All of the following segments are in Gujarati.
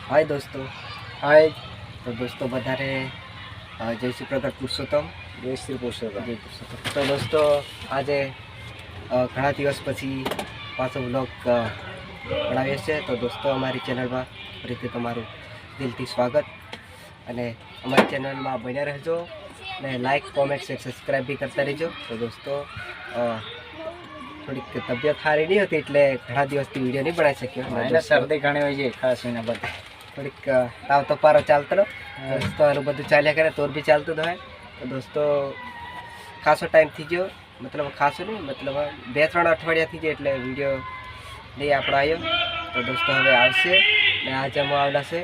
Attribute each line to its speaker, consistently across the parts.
Speaker 1: हाय दोस्तों।
Speaker 2: हाय
Speaker 1: तो दोस्तों बधारे जय श्री प्रकट पुरुषोत्तम।
Speaker 2: जय श्री पुरुषोत्तम।
Speaker 1: जय पुरुषोत्तम। तो दोस्तों आज घણા દિવસ પછી પાછો વ્લોગ બનાવીએ છે। તો દોસ્તો અમારી ચેનલમાં ફરીથી તમારું દિલથી સ્વાગત અને અમારી ચેનલમાં બન્યા રહેજો અને લાઈક કોમેન્ટ શેર સબસ્ક્રાઈબ બી કરતા રહેજો। તો દોસ્તો થોડીક તબિયત સારી નહીં હતી એટલે ઘણા દિવસથી વિડીયો નહીં બનાવી શક્યો।
Speaker 2: એને શરદી ઘણી હોય છે ખાસ એને બધું
Speaker 1: થોડીક તાવ તપારો ચાલતો દોસ્તો આનું બધું ચાલ્યા કરે તોર બી ચાલતું જ હોય। તો દોસ્તો ખાસો ટાઈમ થઈ ગયો, મતલબ ખાસો નહીં, મતલબ 2-3 અઠવાડિયાથી જ એટલે વિડીયો નહીં આપણો આવ્યો। તો દોસ્તો હવે આવશે ને આજે અમે આવડા છે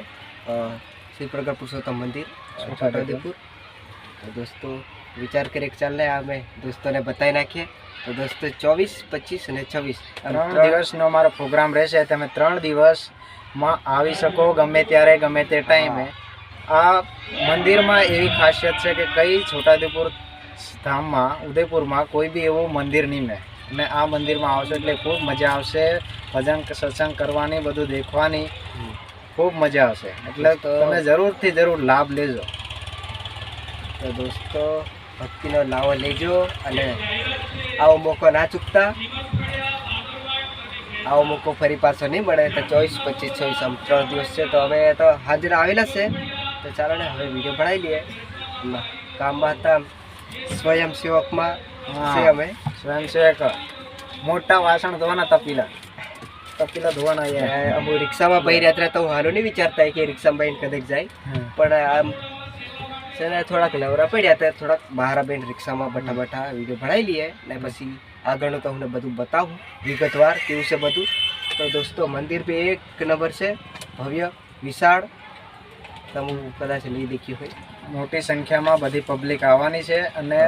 Speaker 1: શ્રી પ્રગટ પુરુષોત્તમ મંદિર છોટાઉદેપુર। તો દોસ્તો વિચાર કરી કે ચાલે અમે દોસ્તોને બતાવી નાખીએ। તો દોસ્તો 24, 25 અને 26
Speaker 2: 3 દિવસનો અમારો પ્રોગ્રામ રહેશે। તમે 3 દિવસમાં આવી શકો ગમે ત્યારે ગમે તે ટાઈમે। આ મંદિરમાં એવી ખાસિયત છે કે કઈ છોટાઉદેપુર ધામમાં ઉદયપુરમાં કોઈ બી એવું મંદિર નહીં મળે અને આ મંદિરમાં આવશો એટલે ખૂબ મજા આવશે। ભજન સત્સંગ કરવાની, બધું દેખવાની ખૂબ મજા આવશે, એટલે તમે જરૂરથી જરૂર લાભ લેજો।
Speaker 1: તો દોસ્તો ભક્તિનો લાવો લેજો અને આવો મોકો ના ચૂકતા। આવો મોકો ફરી પાછો નહીં મળે। તો 24, 25, 26 આમ 3 દિવસ છે। તો અમે તો હાજર આવેલા છે। તો ચાલો ને હવે વિડીયો બનાવી લઈએ। કામમાં હતા સ્વયંસેવકમાં છે અમે
Speaker 2: સ્વયંસેવક મોટા વાસણ ધોવાના, તપીલા ધોવાના।
Speaker 1: અમુ રિક્ષામાં ભાઈ રહ્યા તો હું હાલો નહીં વિચારતા કે રિક્ષામાં ભાઈને કદાચ જાય, પણ આમ છે ને થોડાક નવરા પડ્યા હતા, થોડાક બહાર બેન રિક્ષામાં બઠા વિડીયો બનાવી લઈએ ને પછી આગળનું તો હું બધું બતાવું વિગતવાર કેવું છે બધું। તો દોસ્તો મંદિર બી એક નંબર છે, ભવ્ય વિશાળ, તમે કદાચ નહીં દેખ્યું હોય।
Speaker 2: મોટી સંખ્યામાં બધી પબ્લિક આવવાની છે અને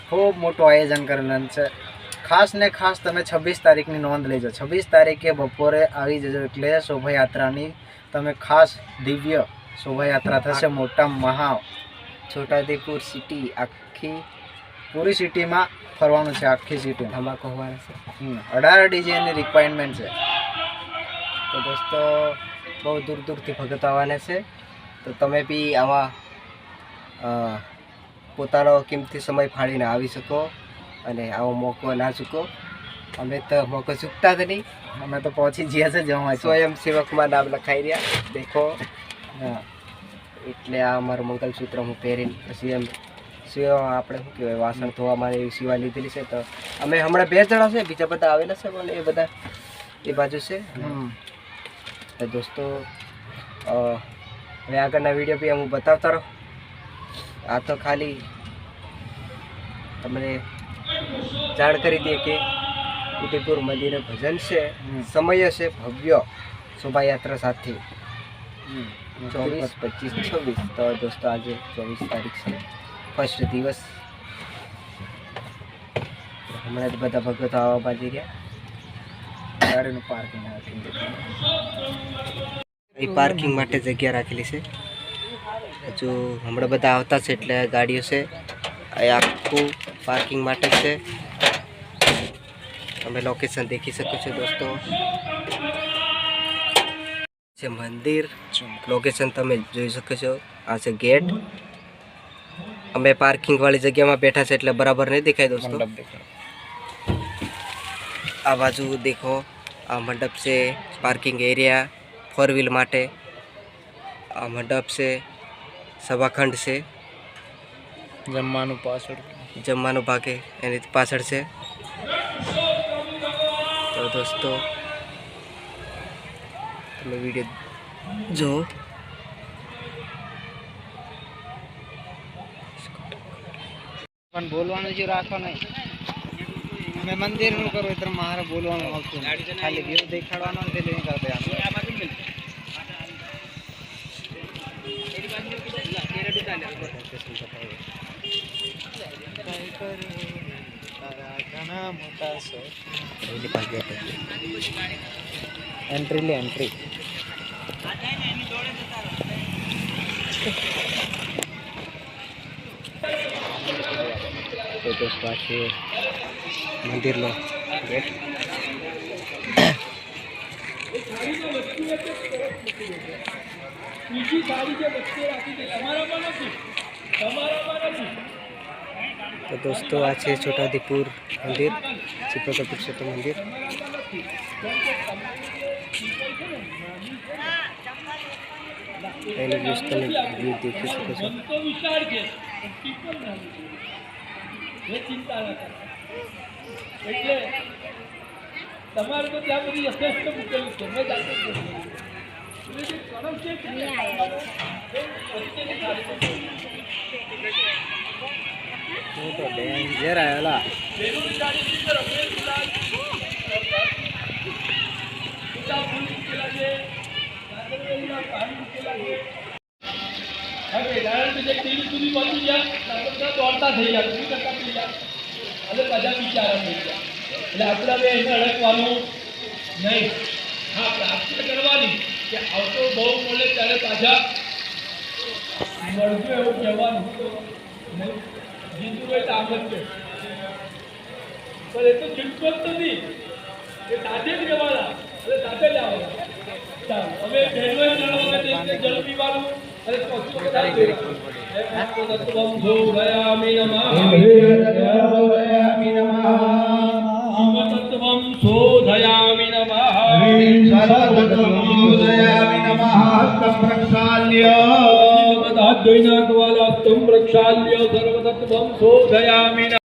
Speaker 2: ખૂબ મોટું આયોજન કરેલું છે। ખાસ ને ખાસ તમે 26 તારીખની નોંધ લેજો। 26 તારીખે બપોરે આવી જજો, એટલે શોભાયાત્રાની તમે ખાસ દિવ્ય શોભાયાત્રા થશે। મોટા મહા
Speaker 1: છોટાઉદેપુર સિટી આખી
Speaker 2: પૂરી સિટીમાં ફરવાનું છે, આખી સિટી
Speaker 1: ધમાકો હોવાનો છે।
Speaker 2: 18 ડીજેની રિક્વાયરમેન્ટ છે।
Speaker 1: તો દોસ્તો બહુ દૂર દૂરથી ભગત આવવાના છે। તો તમે બી આવા પોતાનો કિંમતી સમય ફાળીને આવી શકો અને આવો મોકો ના ચૂકો। અમે તો મોકો ચૂકતા જ નહીં,
Speaker 2: અમે તો પહોંચી ગયા છે જવા
Speaker 1: સ્વયંસેવકમાં નામ લખાઈ રહ્યા દેખો। એટલે આ અમારું મંગલસૂત્ર હું પહેરીને પછી એમ સેવા આપણે શું કહેવાય વાસણ ધોવામાં એવી સેવા લીધેલી છે। તો અમે હમણાં 2 જણા છે, બીજા બધા આવેલા છે પણ એ બધા એ બાજુ છે। તો દોસ્તો હવે આગળના વિડીયો બી હું બતાવતા રહું। આ તો ખાલી તમને જાણ કરી દઈએ કે ઉદયપુર મંદિરે ભજન છે, સમય છે ભવ્ય શોભાયાત્રા સાથે 24, 25, 26। તો દોસ્તો આજે 24 તારીખ છે, ફર્સ્ટ દિવસ। હમણાં જ બધા ભગતો આવવા બાજી રહ્યા।
Speaker 2: ગાડીનું પાર્કિંગ
Speaker 1: એ પાર્કિંગ માટે જગ્યા રાખેલી છે। હજુ હમણાં બધા આવતા છે એટલે ગાડીઓ છે, એ આખું પાર્કિંગ માટે છે। તમે લોકેશન દેખી શકો છો દોસ્તો, છે મંદિર લોકેશન તમે જોઈ શકો છો। આ છે ગેટ। અમે પાર્કિંગ વાળી જગ્યામાં બેઠા છે એટલે બરાબર નહીં દેખાય દોસ્તો। આ બાજુ દેખો, આ મંડપ છે, પાર્કિંગ એરિયા 4 વ્હીલ માટે। આ મંડપ છે, સભાખંડ છે, જમવાનું ભાગે એની પાછળ છે। તો દોસ્તો તમે વિડીયો જો
Speaker 2: પણ બોલવાનું જો રાખો નહીં, અમે મંદિરનું કરો એટલે મારે બોલવાનું આવતું નહીં, ખાલી વ્યૂ દેખાડવાનો ને તે નહીં કરતા। एंट्री ले एंट्री
Speaker 1: तो दोस्तों आ मंदिर नो गेट।
Speaker 3: બીજી સાડી જે વચ્ચે રાખી છે તમારામાં નથી, તમારામાં નથી.
Speaker 1: તો દોસ્તો આ છે છોટાઉદેપુર મંદિર, ચિત્તોડગઢ પુરુષોત્તમ મંદિર. એની વ્યૂઝ તમે વ્યૂ દેખી શકો છો.
Speaker 3: મન તો વિશાળ છે, પીપલ નાનું છે, એ ચિંતા ના કરો. એટલે તમારે તો ત્યાં બધી યથેષ્ટ મૂકેલું છે, મેં જાતે જ જોયું. એટલે જે કણક છે તે વચ્ચેની સાડી છે.
Speaker 1: હું તો ડેન્જર આવેલા.
Speaker 3: બેનું સાડી અંદર અભેર ગુલાલ, ગુલાબ ફૂલ મૂકેલા છે, નાગરવેલીના પાન મૂકેલા છે. હવે નારાયણ જે ટીવી સુધી પહોંચી ગયા, બધા દોડતા થઈ ગયા, શું કરતા થઈ ગયા, અને બધા બિચારા થઈ ગયા. એટલે આપણે હવે એને અડકવાનું નહીં. હા, પ્રાર્થના કરવાની કે આવતો બહુ મળે ત્યારે પાછા મળજો એવું કહેવાનું નહીં. જીતુભાઈ તો આમ જ છે, પણ એ તો જીતતો જ નથી, એ સાથે જ રહેવાના અને સાથે જ આવવાના. ચાલો હવે પહેલો જળ વખત એક જળ પીવાનું અને પછી વખત તત્વમ શોધયામિ નમઃ, તત્વમ શોધયામિ નમઃ, હાથ ધોઈને વાલા સ્તંભ પ્રક્ષાલ્ય સર્વતત્વમ શોધયામિ નમઃ.